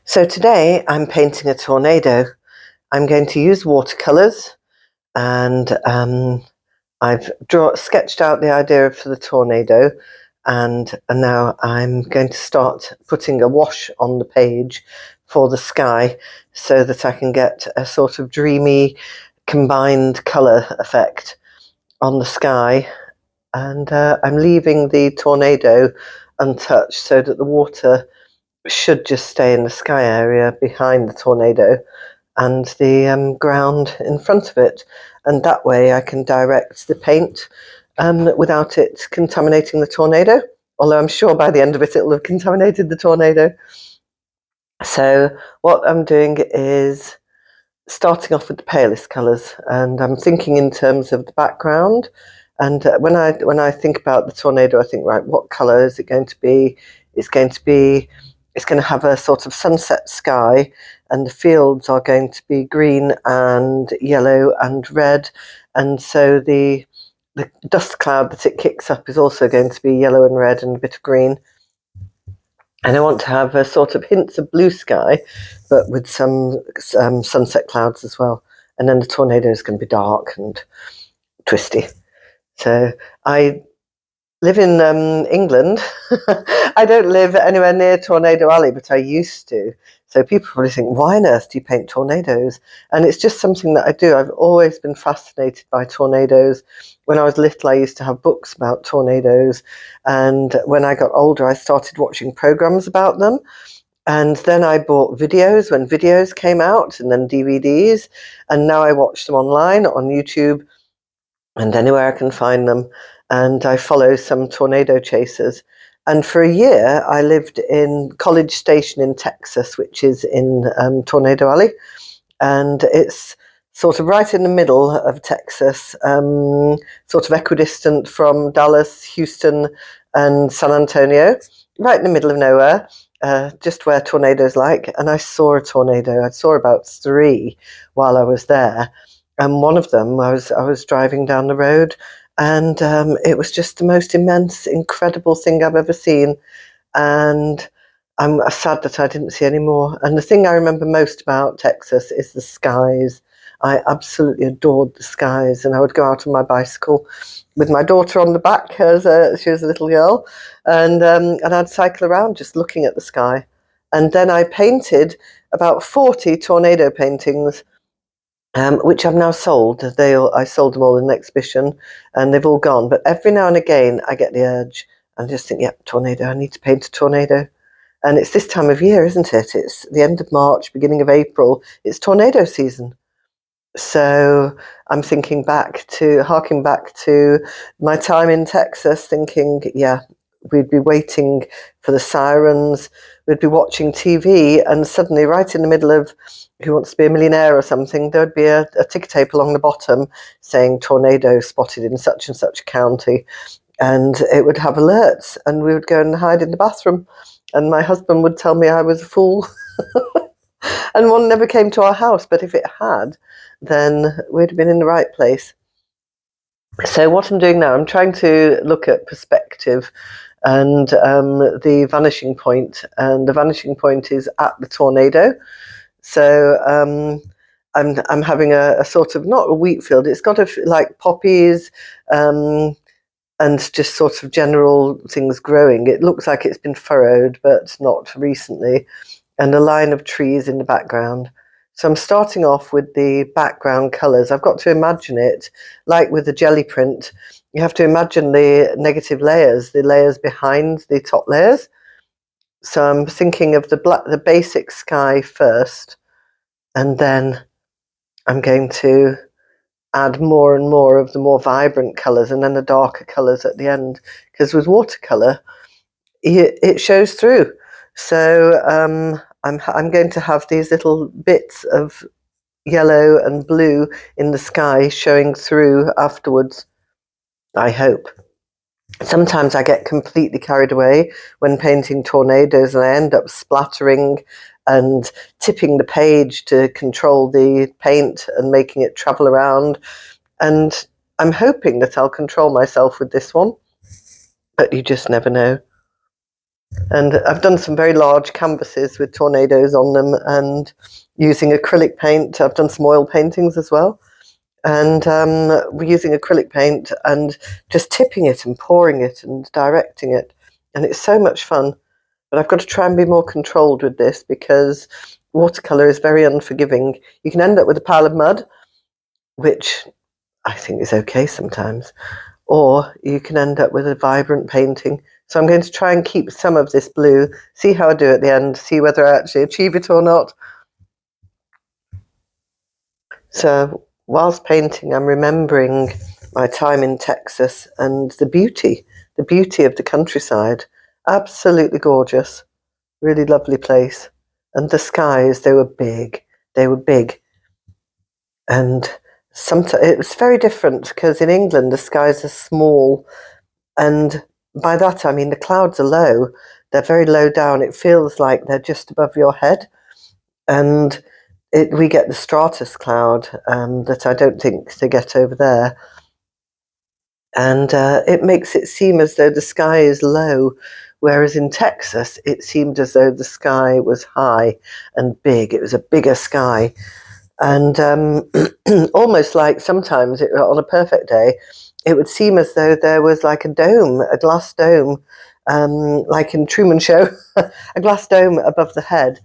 So today I'm painting a tornado. I'm going to use watercolours, and I've sketched out the idea for the tornado, and now I'm going to start putting a wash on the page for the sky so that I can get a sort of dreamy combined colour effect on the sky. And I'm leaving the tornado untouched so that the water should just stay in the sky area behind the tornado and the ground in front of it. And that way I can direct the paint without it contaminating the tornado. Although I'm sure by the end of it, it'll have contaminated the tornado. So what I'm doing is starting off with the palest colours, and I'm thinking in terms of the background. And when I think about the tornado, I think, right, what colour is it going to be? It's going to have a sort of sunset sky, and the fields are going to be green and yellow and red, and so the dust cloud that it kicks up is also going to be yellow and red and a bit of green. And I want to have a sort of hints of blue sky, but with some sunset clouds as well. And then the tornado is going to be dark and twisty. So I live in England. I don't live anywhere near Tornado Alley, but I used to. So people probably think, why on earth do you paint tornadoes? And it's just something that I do. I've always been fascinated by tornadoes. When I was little, I used to have books about tornadoes. And when I got older, I started watching programs about them. And then I bought videos when videos came out, and then DVDs. And now I watch them online on YouTube and anywhere I can find them. And I follow some tornado chasers. And for a year, I lived in College Station in Texas, which is in Tornado Alley. And it's sort of right in the middle of Texas, sort of equidistant from Dallas, Houston, and San Antonio, right in the middle of nowhere, just where tornadoes like. And I saw a tornado. I saw about 3 while I was there. And one of them, I was driving down the road, and it was just the most immense, incredible thing I've ever seen. And I'm sad that I didn't see any more. And the thing I remember most about Texas is the skies. I absolutely adored the skies, and I would go out on my bicycle with my daughter on the back. She was a little girl, and I'd cycle around just looking at the sky. And then I painted about 40 tornado paintings, which I've now sold. I sold them all in an exhibition, and they've all gone. But every now and again, I get the urge and just think, yep, tornado. I need to paint a tornado. And it's this time of year, isn't it? It's the end of March, beginning of April. It's tornado season. So I'm harking back to my time in Texas, thinking, yeah, we'd be waiting for the sirens, we'd be watching TV, and suddenly, right in the middle of Who Wants to Be a Millionaire or something, there'd be a ticker tape along the bottom saying tornado spotted in such and such county. And it would have alerts, and we would go and hide in the bathroom. And my husband would tell me I was a fool. And one never came to our house, but if it had, then we'd have been in the right place. So what I'm doing now, I'm trying to look at perspective and the vanishing point. And the vanishing point is at the tornado. So I'm having a sort of, not a wheat field, it's got like poppies, and just sort of general things growing. It looks like it's been furrowed, but not recently, and a line of trees in the background. So I'm starting off with the background colours. I've got to imagine it, like with the jelly print, you have to imagine the negative layers, the layers behind the top layers. So I'm thinking of the basic sky first, and then I'm going to add more and more of the more vibrant colours, and then the darker colours at the end. Because with watercolour, it shows through. So I'm going to have these little bits of yellow and blue in the sky showing through afterwards, I hope. Sometimes I get completely carried away when painting tornadoes, and I end up splattering and tipping the page to control the paint and making it travel around. And I'm hoping that I'll control myself with this one, but you just never know. And I've done some very large canvases with tornadoes on them, and using acrylic paint. I've done some oil paintings as well. And we're using acrylic paint and just tipping it and pouring it and directing it. And it's so much fun. But I've got to try and be more controlled with this because watercolour is very unforgiving. You can end up with a pile of mud, which I think is okay sometimes, or you can end up with a vibrant painting. So I'm going to try and keep some of this blue, see how I do at the end, see whether I actually achieve it or not. So whilst painting, I'm remembering my time in Texas and the beauty of the countryside. Absolutely gorgeous, really lovely place. And the skies, they were big. They were big. And sometimes it was very different because in England, the skies are small. And by that, I mean the clouds are low. They're very low down. It feels like they're just above your head. And we get the stratus cloud that I don't think they get over there. And it makes it seem as though the sky is low, whereas in Texas, it seemed as though the sky was high and big. It was a bigger sky. And almost like sometimes on a perfect day, it would seem as though there was like a dome, a glass dome, like in Truman Show, a glass dome above the head.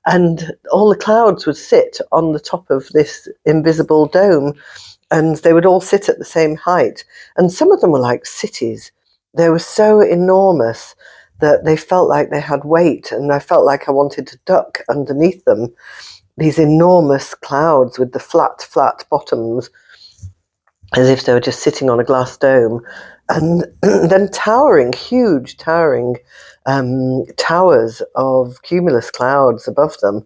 And all the clouds would sit on the top of this invisible dome, and they would all sit at the same height. And some of them were like cities. They were so enormous that they felt like they had weight, and I felt like I wanted to duck underneath them. These enormous clouds with the flat bottoms, as if they were just sitting on a glass dome, and then huge towering towers of cumulus clouds above them.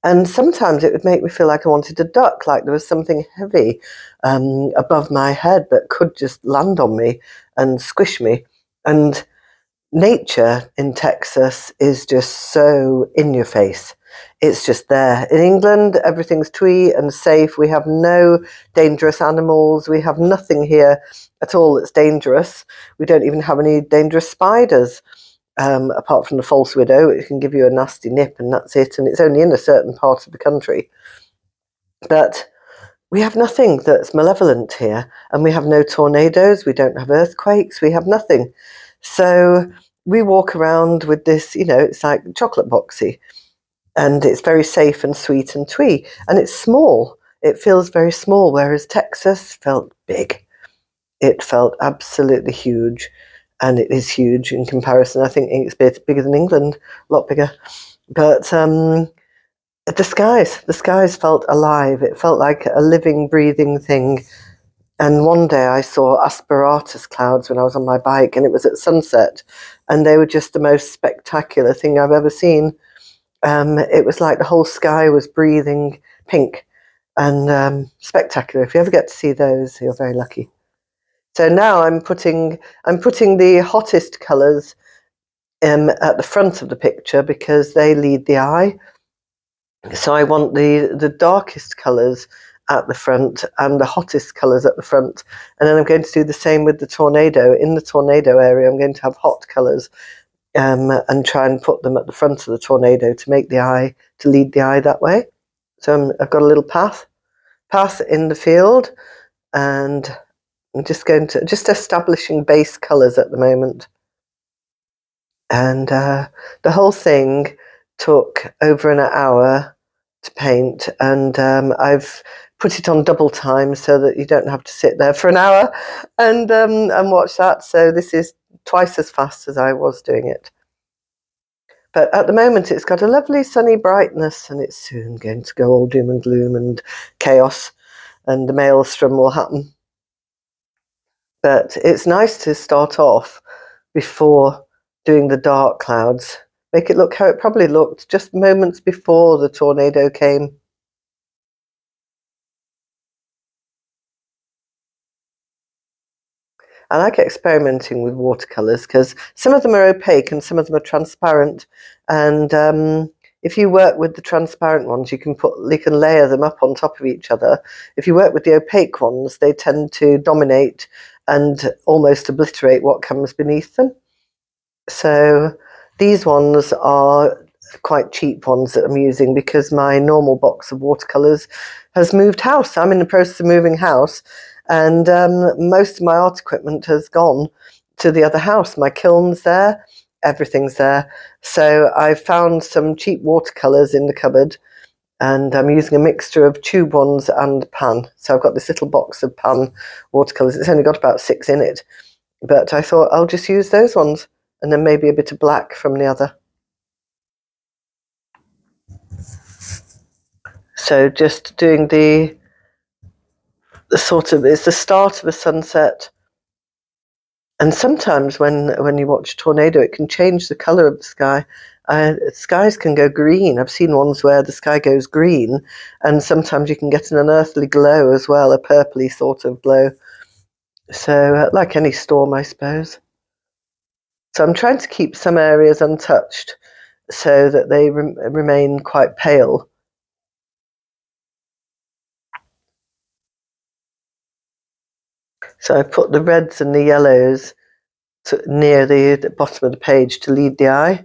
And sometimes it would make me feel like I wanted to duck, like there was something heavy above my head that could just land on me and squish me. And nature in Texas is just so in your face. It's just there. In England, everything's twee and safe. We have no dangerous animals. We have nothing here at all that's dangerous. We don't even have any dangerous spiders, apart from the false widow. It can give you a nasty nip and that's it. And it's only in a certain part of the country. But we have nothing that's malevolent here, and we have no tornadoes, we don't have earthquakes, we have nothing. So we walk around with this, it's like chocolate boxy, and it's very safe and sweet and twee, and it's small. It feels very small, whereas Texas felt big. It felt absolutely huge, and it is huge in comparison. I think it's bigger than England, a lot bigger. But the skies felt alive. It felt like a living, breathing thing. And one day I saw asperatus clouds when I was on my bike, and it was at sunset, and they were just the most spectacular thing I've ever seen. It was like the whole sky was breathing pink, and spectacular. If you ever get to see those, you're very lucky. So now I'm putting the hottest colours at the front of the picture because they lead the eye. So I want the darkest colours at the front and the hottest colours at the front. And then I'm going to do the same with the tornado. In the tornado area, I'm going to have hot colours and try and put them at the front of the tornado to lead the eye that way. So I've got a little path in the field, and I'm just establishing base colours at the moment. And the whole thing took over an hour to paint, and I've put it on double time so that you don't have to sit there for an hour and watch that. So this is twice as fast as I was doing it. But at the moment, it's got a lovely sunny brightness, and it's soon going to go all doom and gloom and chaos, and the maelstrom will happen. But it's nice to start off before doing the dark clouds. Make it look how it probably looked just moments before the tornado came. I like experimenting with watercolours because some of them are opaque and some of them are transparent. And if you work with the transparent ones, you can layer them up on top of each other. If you work with the opaque ones, they tend to dominate and almost obliterate what comes beneath them. So These ones are quite cheap ones that I'm using because my normal box of watercolours has moved house. I'm in the process of moving house, and most of my art equipment has gone to the other house. My kiln's there, everything's there. So I found some cheap watercolours in the cupboard, and I'm using a mixture of tube ones and pan. So I've got this little box of pan watercolours. It's only got about 6 in it, but I thought I'll just use those ones, and then maybe a bit of black from the other. So just doing the sort of, it's the start of a sunset. And sometimes when you watch a tornado, it can change the colour of the sky. Skies can go green. I've seen ones where the sky goes green, and sometimes you can get an unearthly glow as well, a purpley sort of glow. So like any storm, I suppose. So I'm trying to keep some areas untouched so that they remain quite pale. So I put the reds and the yellows near the bottom of the page to lead the eye.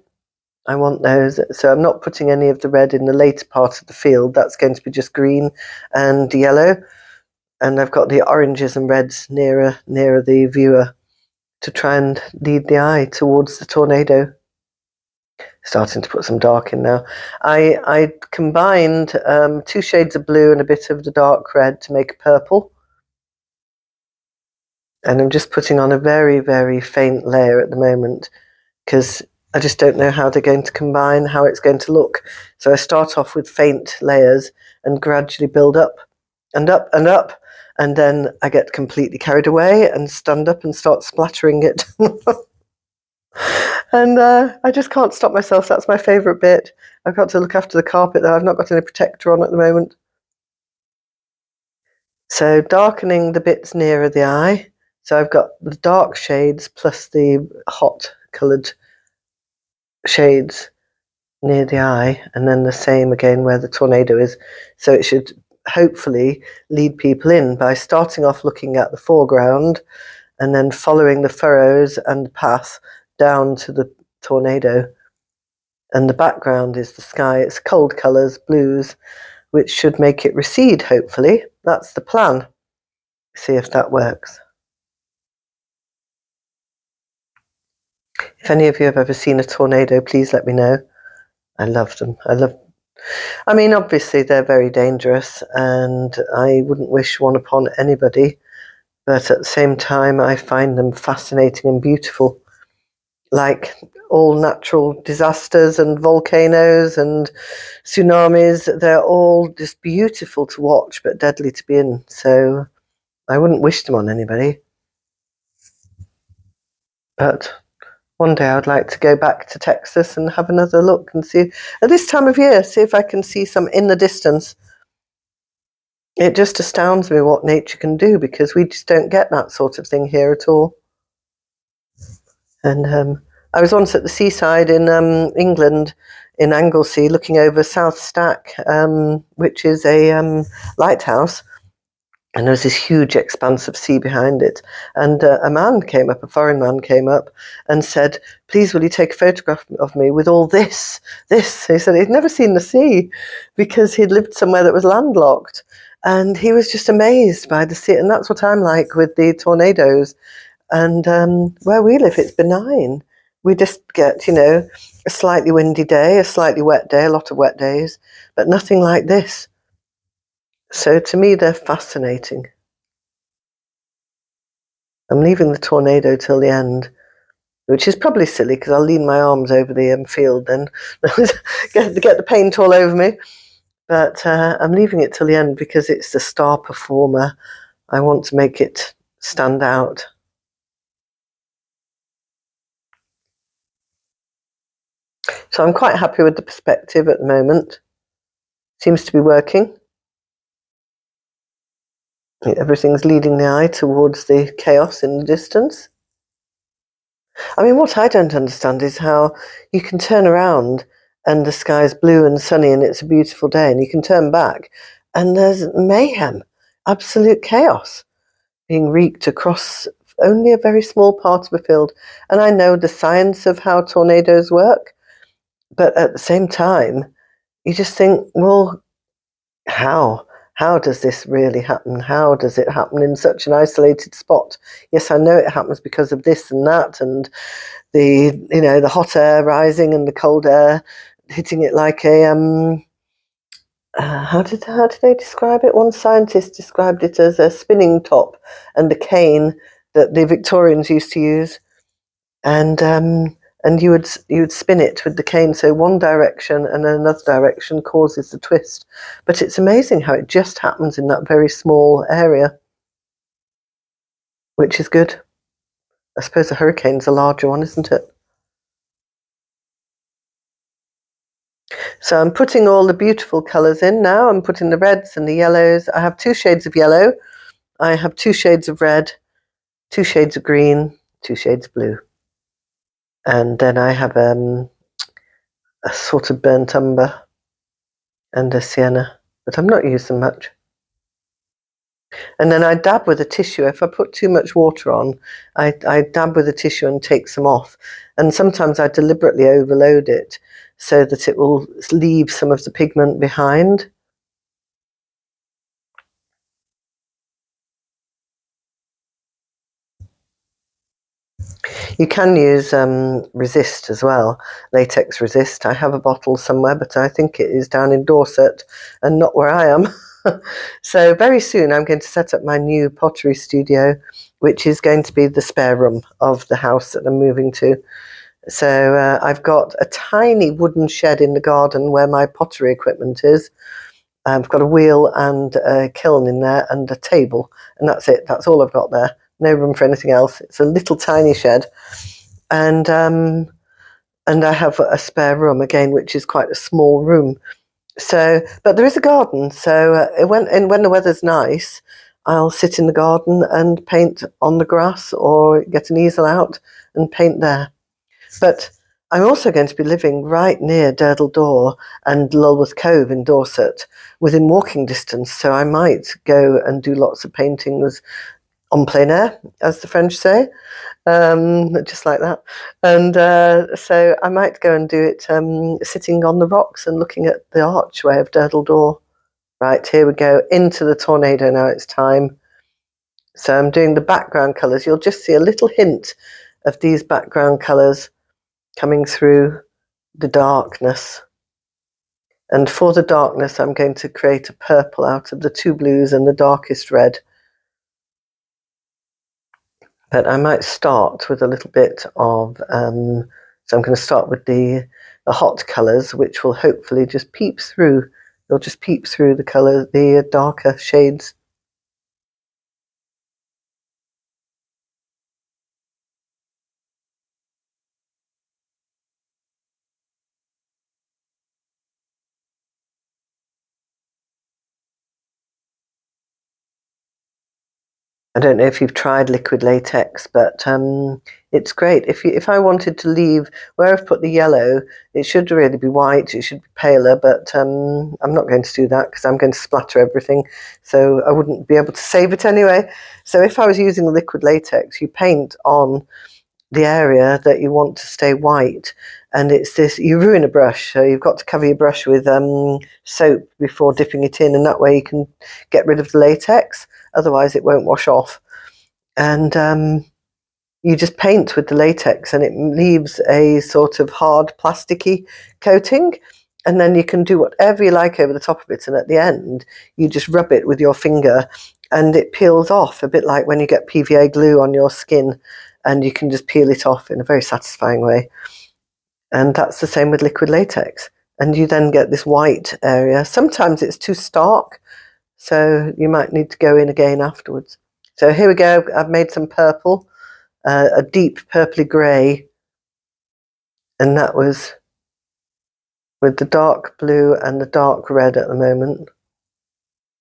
I want those. So I'm not putting any of the red in the later part of the field. That's going to be just green and yellow. And I've got the oranges and reds nearer the viewer to try and lead the eye towards the tornado. Starting to put some dark in now. I combined 2 shades of blue and a bit of the dark red to make a purple. And I'm just putting on a very, very faint layer at the moment because I just don't know how they're going to combine, how it's going to look. So I start off with faint layers and gradually build up and up and up. And then I get completely carried away and stand up and start splattering it. And I just can't stop myself. That's my favourite bit. I've got to look after the carpet though. I've not got any protector on at the moment. So darkening the bits nearer the eye. So I've got the dark shades plus the hot coloured shades near the eye, and then the same again where the tornado is. So it should hopefully lead people in by starting off looking at the foreground and then following the furrows and the path down to the tornado. And the background is the sky. It's cold colours, blues, which should make it recede, hopefully. That's the plan. See if that works. If any of you have ever seen a tornado, please let me know. I love them. I mean, obviously they're very dangerous and I wouldn't wish one upon anybody, but at the same time I find them fascinating and beautiful. Like all natural disasters and volcanoes and tsunamis, they're all just beautiful to watch but deadly to be in. So I wouldn't wish them on anybody. But one day I'd like to go back to Texas and have another look and see, at this time of year, see if I can see some in the distance. It just astounds me what nature can do because we just don't get that sort of thing here at all. And I was once at the seaside in England, in Anglesey, looking over South Stack, which is a lighthouse. And there was this huge expanse of sea behind it. And a foreign man came up and said, please, will you take a photograph of me with all this? He said he'd never seen the sea because he'd lived somewhere that was landlocked. And he was just amazed by the sea. And that's what I'm like with the tornadoes. And where we live, it's benign. We just get, a slightly windy day, a slightly wet day, a lot of wet days, but nothing like this. So to me, they're fascinating. I'm leaving the tornado till the end, which is probably silly because I'll lean my arms over the field then, get the paint all over me. But I'm leaving it till the end because it's the star performer. I want to make it stand out. So I'm quite happy with the perspective at the moment. Seems to be working. Everything's leading the eye towards the chaos in the distance. I mean, what I don't understand is how you can turn around and the sky's blue and sunny and it's a beautiful day, and you can turn back and there's mayhem, absolute chaos being wreaked across only a very small part of a field. And I know the science of how tornadoes work, but at the same time, you just think, well, how? How does this really happen? How does it happen in such an isolated spot? Yes, I know it happens because of this and that, and the hot air rising and the cold air hitting it like a how did they describe it? One scientist described it as a spinning top, and the cane that the Victorians used to use, and you would spin it with the cane, so one direction and then another direction causes the twist. But it's amazing how it just happens in that very small area, which is good. I suppose a hurricane's a larger one, isn't it? So I'm putting all the beautiful colours in now. I'm putting the reds and the yellows. I have 2 shades of yellow. I have 2 shades of red, 2 shades of green, 2 shades of blue. And then I have a sort of burnt umber and a sienna, but I'm not using much. And then I dab with a tissue. If I put too much water on, I dab with a tissue and take some off. And sometimes I deliberately overload it so that it will leave some of the pigment behind. You can use resist as well, latex resist. I have a bottle somewhere, but I think it is down in Dorset and not where I am. So very soon I'm going to set up my new pottery studio, which is going to be the spare room of the house that I'm moving to. So I've got a tiny wooden shed in the garden where my pottery equipment is. I've got a wheel and a kiln in there and a table, and that's it. That's all I've got there. No room for anything else. It's a little tiny shed, and I have a spare room again, which is quite a small room. So, but there is a garden. So when the weather's nice, I'll sit in the garden and paint on the grass, or get an easel out and paint there. But I'm also going to be living right near Durdle Door and Lulworth Cove in Dorset, within walking distance. So I might go and do lots of paintings en plein air, as the French say, just like that. And so I might go and do it sitting on the rocks and looking at the archway of Durdle Door. Right, here we go, into the tornado now, it's time. So I'm doing the background colours. You'll just see a little hint of these background colours coming through the darkness. And for the darkness, I'm going to create a purple out of the 2 blues and the darkest red. But I might start with a little bit of, so I'm going to start with the hot colours, which will hopefully just peep through. They'll just peep through the colour, the darker shades. I don't know if you've tried liquid latex, but it's great. If I wanted to leave where I've put the yellow, it should really be white. It should be paler, but I'm not going to do that because I'm going to splatter everything, so I wouldn't be able to save it anyway. So if I was using liquid latex, you paint on the area that you want to stay white, and it's this, you ruin a brush, so you've got to cover your brush with soap before dipping it in, and that way you can get rid of the latex, otherwise it won't wash off. And you just paint with the latex and it leaves a sort of hard plasticky coating, and then you can do whatever you like over the top of it, and at the end you just rub it with your finger and it peels off, a bit like when you get PVA glue on your skin, and you can just peel it off in a very satisfying way. And that's the same with liquid latex, and you then get this white area. Sometimes it's too stark, so you might need to go in again afterwards. So here we go. I've made some purple, a deep purpley grey, and that was with the dark blue and the dark red at the moment,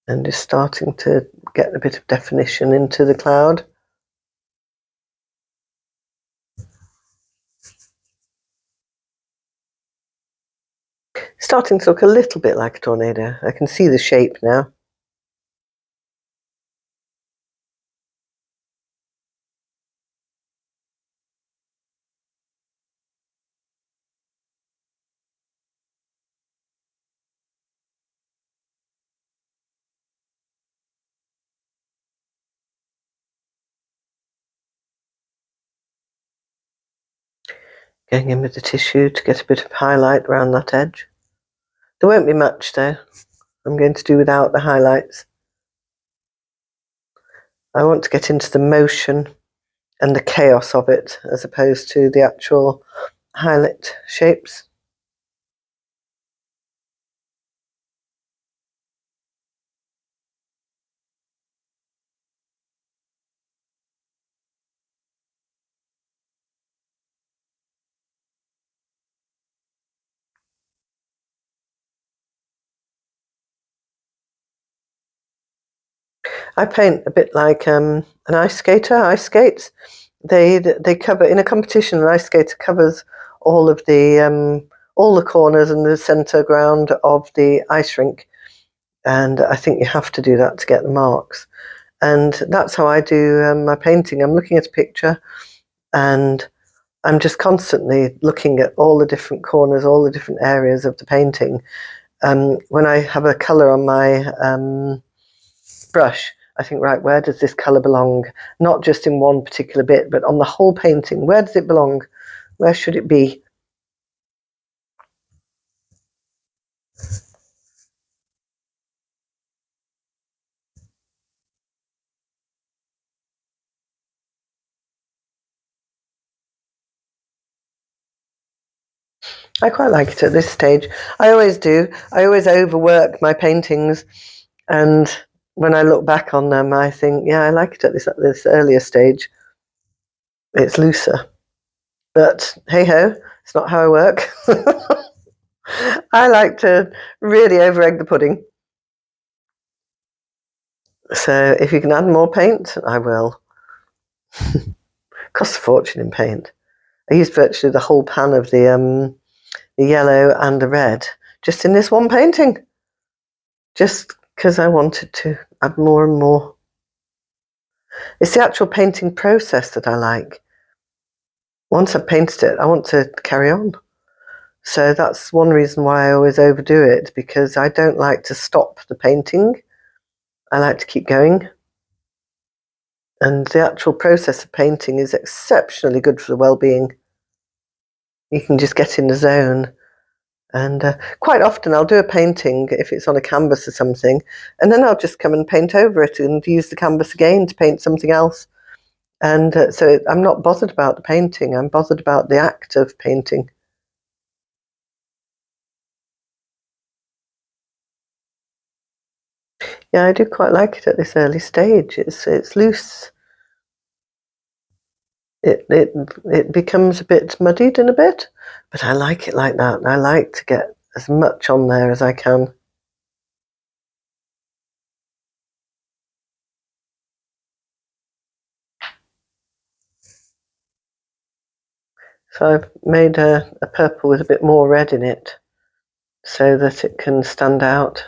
and just starting to get a bit of definition into the cloud. Starting to look a little bit like a tornado. I can see the shape now. Going in with the tissue to get a bit of highlight around that edge. There won't be much though. I'm going to do without the highlights. I want to get into the motion and the chaos of it as opposed to the actual highlight shapes. I paint a bit like an ice skater. Ice skates, they cover in a competition. An ice skater covers all the corners and the centre ground of the ice rink, and I think you have to do that to get the marks. And that's how I do my painting. I'm looking at a picture, and I'm just constantly looking at all the different corners, all the different areas of the painting. When I have a colour on my brush, I think, right, where does this colour belong? Not just in one particular bit, but on the whole painting. Where does it belong? Where should it be? I quite like it at this stage. I always do. I always overwork my paintings, and when I look back on them, I think, yeah, I like it at this earlier stage. It's looser. But hey ho, it's not how I work. I like to really over egg the pudding. So if you can add more paint, I will. Costs a fortune in paint. I used virtually the whole pan of the yellow and the red just in this one painting. Just because I wanted to add more and more. It's the actual painting process that I like. Once I've painted it, I want to carry on. So that's one reason why I always overdo it, because I don't like to stop the painting. I like to keep going. And the actual process of painting is exceptionally good for the well-being. You can just get in the zone. And quite often I'll do a painting if it's on a canvas or something, and then I'll just come and paint over it and use the canvas again to paint something else. And so I'm not bothered about the painting, I'm bothered about the act of painting. Yeah, I do quite like it at this early stage. It's loose. It becomes a bit muddied in a bit, but I like it like that. I like to get as much on there as I can. So I've made a purple with a bit more red in it so that it can stand out.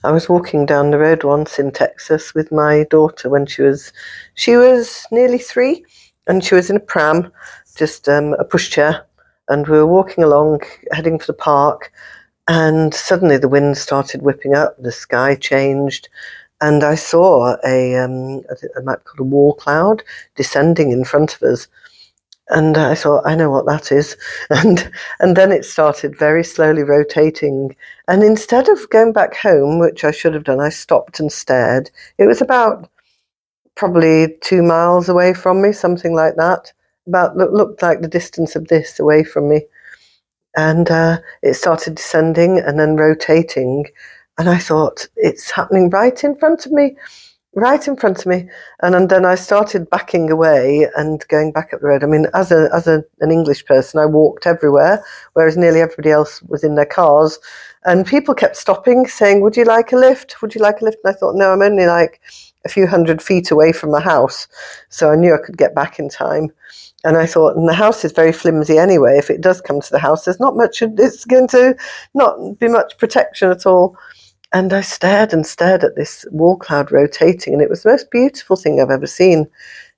I was walking down the road once in Texas with my daughter when she was nearly 3, and she was in a pram, just a pushchair, and we were walking along, heading for the park, and suddenly the wind started whipping up, the sky changed, and I saw I might call it a wall cloud descending in front of us. And I thought, I know what that is. And then it started very slowly rotating. And instead of going back home, which I should have done, I stopped and stared. It was about probably 2 miles away from me, something like that. About looked like the distance of this away from me. And it started descending and then rotating. And I thought, it's happening right in front of me, right in front of me. And then I started backing away and going back up the road. I mean, as an English person, I walked everywhere, whereas nearly everybody else was in their cars. And people kept stopping, saying, would you like a lift? Would you like a lift? And I thought, no, I'm only like a few hundred feet away from my house, so I knew I could get back in time. And I thought, and the house is very flimsy anyway. If it does come to the house, there's not much, it's going to not be much protection at all. And I stared and stared at this wall cloud rotating, and it was the most beautiful thing I've ever seen.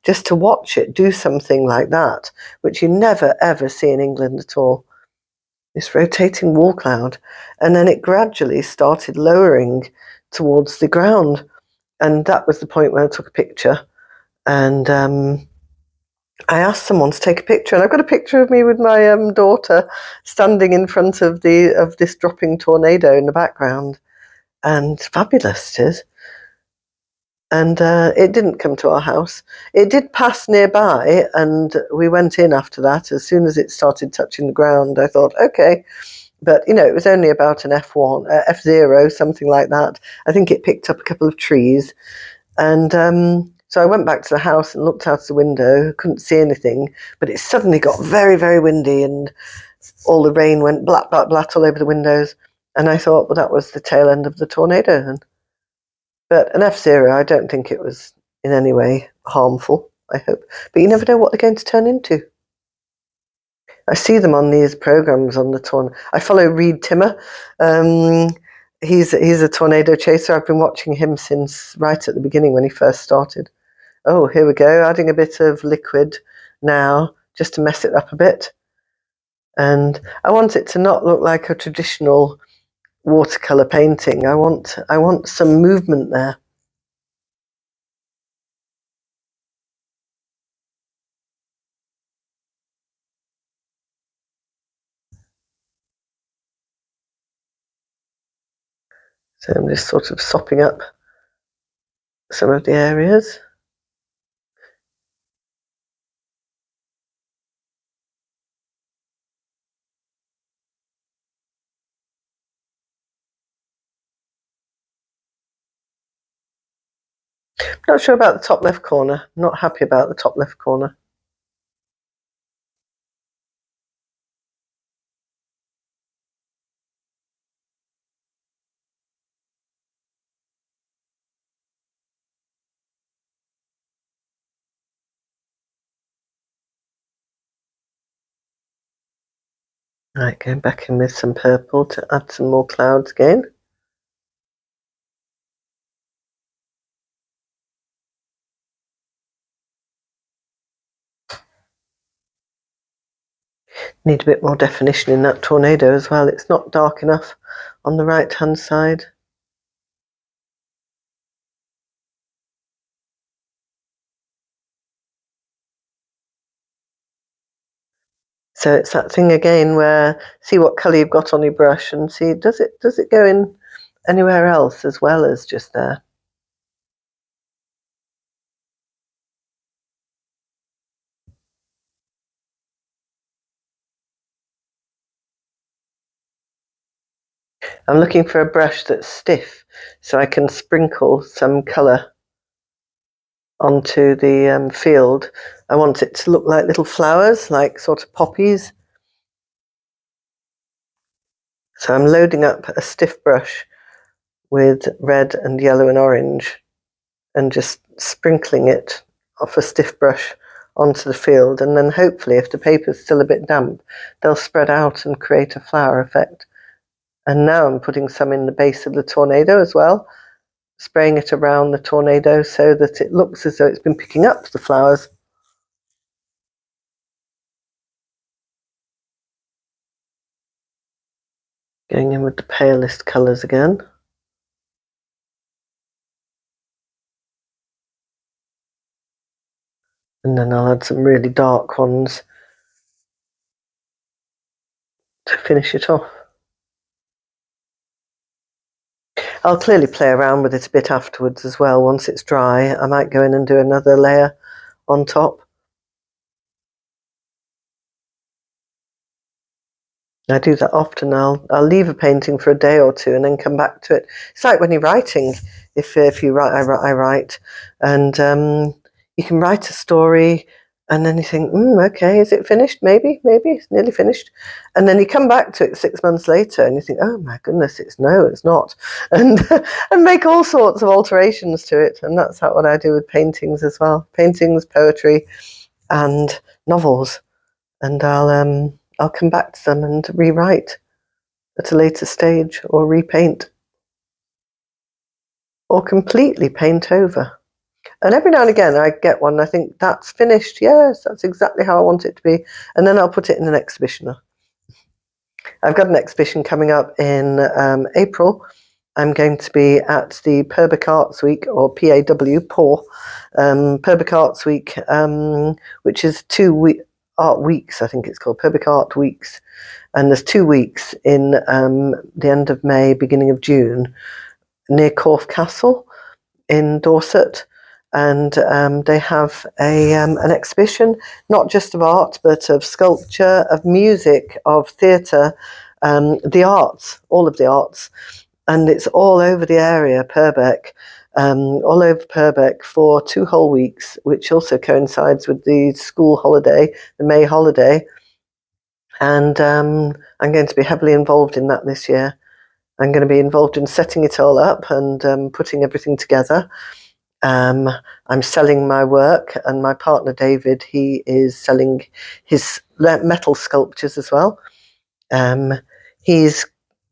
Just to watch it do something like that, which you never ever see in England at all. This rotating wall cloud. And then it gradually started lowering towards the ground. And that was the point where I took a picture. And I asked someone to take a picture, and I've got a picture of me with my daughter standing in front of this dropping tornado in the background. And fabulous it is. And it didn't come to our house. It did pass nearby, and we went in after that. As soon as it started touching the ground, I thought, okay. But, it was only about an F1, F0, something like that. I think it picked up a couple of trees. And so I went back to the house and looked out the window, couldn't see anything. But it suddenly got very, very windy, and all the rain went blat, blat, blat all over the windows. And I thought, well, that was the tail end of the tornado. But an F0, I don't think it was in any way harmful, I hope. But you never know what they're going to turn into. I see them on these programs on the tornado. I follow Reed Timmer. He's a tornado chaser. I've been watching him since right at the beginning when he first started. Oh, here we go, adding a bit of liquid now just to mess it up a bit. And I want it to not look like a traditional watercolour painting. I want some movement there. So I'm just sort of sopping up some of the areas. Not sure about the top left corner. Not happy about the top left corner. Right, going back in with some purple to add some more clouds again. Need a bit more definition in that tornado as well. It's not dark enough on the right hand side. So it's that thing again where see what colour you've got on your brush and see does it go in anywhere else as well as just there. I'm looking for a brush that's stiff so I can sprinkle some colour onto the field. I want it to look like little flowers, like sort of poppies. So I'm loading up a stiff brush with red and yellow and orange and just sprinkling it off a stiff brush onto the field. And then hopefully if the paper's still a bit damp, they'll spread out and create a flower effect. And now I'm putting some in the base of the tornado as well, spraying it around the tornado so that it looks as though it's been picking up the flowers. Going in with the palest colours again. And then I'll add some really dark ones to finish it off. I'll clearly play around with it a bit afterwards as well. Once it's dry, I might go in and do another layer on top. I do that often. I'll leave a painting for a day or two and then come back to it. It's like when you're writing. If you write, I write, and you can write a story And then you think, okay, is it finished? Maybe, it's nearly finished. And then you come back to it 6 months later and you think, oh my goodness, it's not. And and make all sorts of alterations to it. And that's what I do with paintings as well. Paintings, poetry, and novels. And I'll come back to them and rewrite at a later stage, or repaint, or completely paint over. And every now and again I get one and I think, that's finished. Yes, that's exactly how I want it to be. And then I'll put it in an exhibition. I've got an exhibition coming up in April. I'm going to be at the Purbeck Arts Week, or PAW, Purbeck Arts Week, which is art weeks, I think it's called, Purbeck Art Weeks. And there's 2 weeks in the end of May, beginning of June, near Corfe Castle in Dorset. And they have an exhibition, not just of art, but of sculpture, of music, of theatre, the arts, all of the arts. And it's all over the area, Purbeck, all over Purbeck for 2 whole weeks, which also coincides with the school holiday, the May holiday. And I'm going to be heavily involved in that this year. I'm going to be involved in setting it all up and putting everything together. I'm selling my work, and my partner David, he is selling his metal sculptures as well. He's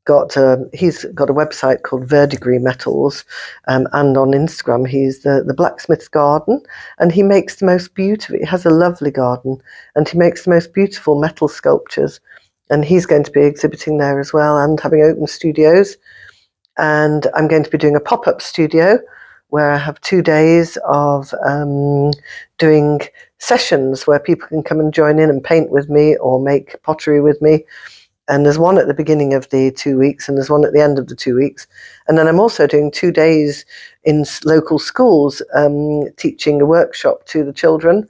got a website called Verdigris Metals, and on Instagram he's the Blacksmith's Garden, and he makes the most beautiful. He has a lovely garden, and he makes the most beautiful metal sculptures. And he's going to be exhibiting there as well, and having open studios. And I'm going to be doing a pop-up studio where I have 2 days of doing sessions where people can come and join in and paint with me or make pottery with me. And there's one at the beginning of the 2 weeks, and there's one at the end of the 2 weeks. And then I'm also doing 2 days in local schools, teaching a workshop to the children.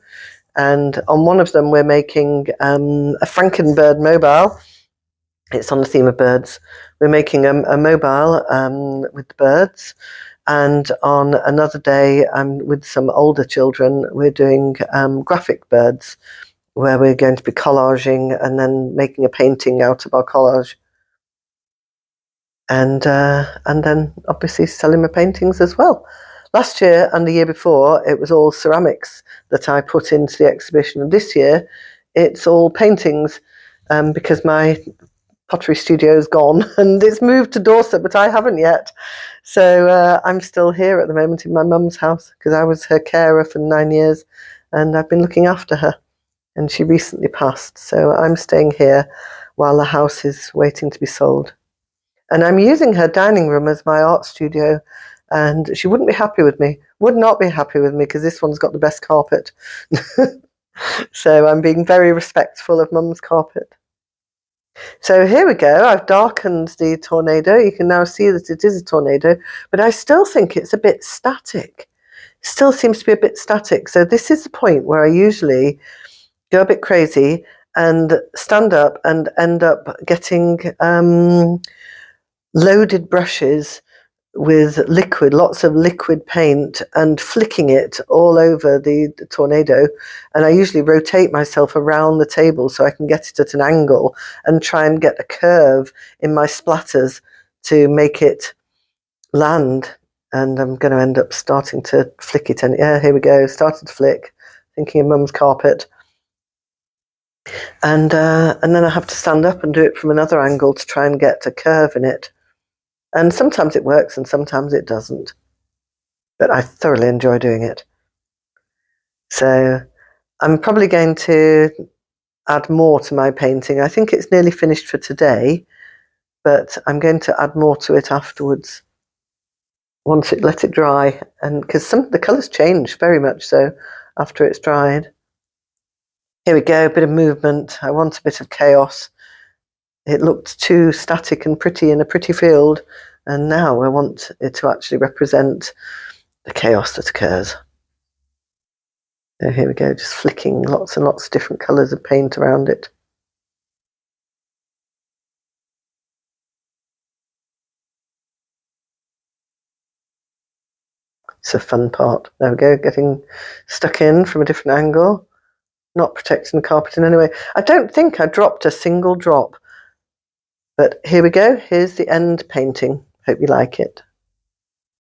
And on one of them, we're making a Frankenbird mobile. It's on the theme of birds. We're making a mobile with the birds. And on another day, with some older children, we're doing graphic birds, where we're going to be collaging and then making a painting out of our collage. And then obviously selling my paintings as well. Last year and the year before, it was all ceramics that I put into the exhibition. And this year, it's all paintings, because my pottery studio is gone and it's moved to Dorset, but I haven't yet. So I'm still here at the moment in my mum's house, because I was her carer for 9 years and I've been looking after her. And she recently passed, so I'm staying here while the house is waiting to be sold. And I'm using her dining room as my art studio, and she would not be happy with me, because this one's got the best carpet. So I'm being very respectful of Mum's carpet. So here we go. I've darkened the tornado. You can now see that it is a tornado, but I still think it's a bit static. Still seems to be a bit static. So this is the point where I usually go a bit crazy and stand up and end up getting loaded brushes with liquid, lots of liquid paint, and flicking it all over the tornado. And I usually rotate myself around the table so I can get it at an angle and try and get a curve in my splatters to make it land. And I'm going to end up starting to flick it. And yeah, here we go, started to flick, thinking of Mum's carpet. And then I have to stand up and do it from another angle to try and get a curve in it. And sometimes it works and sometimes it doesn't. But I thoroughly enjoy doing it. So I'm probably going to add more to my painting. I think it's nearly finished for today, but I'm going to add more to it afterwards, once it let it dry. And because some of the colours change very much so after it's dried. Here we go, a bit of movement. I want a bit of chaos. It looked too static and pretty in a pretty field, and now I want it to actually represent the chaos that occurs. So here we go, just flicking lots and lots of different colours of paint around it. It's a fun part. There we go, getting stuck in from a different angle. not protecting the carpet in any way. I don't think I dropped a single drop. But here we go. Here's the end painting. Hope you like it.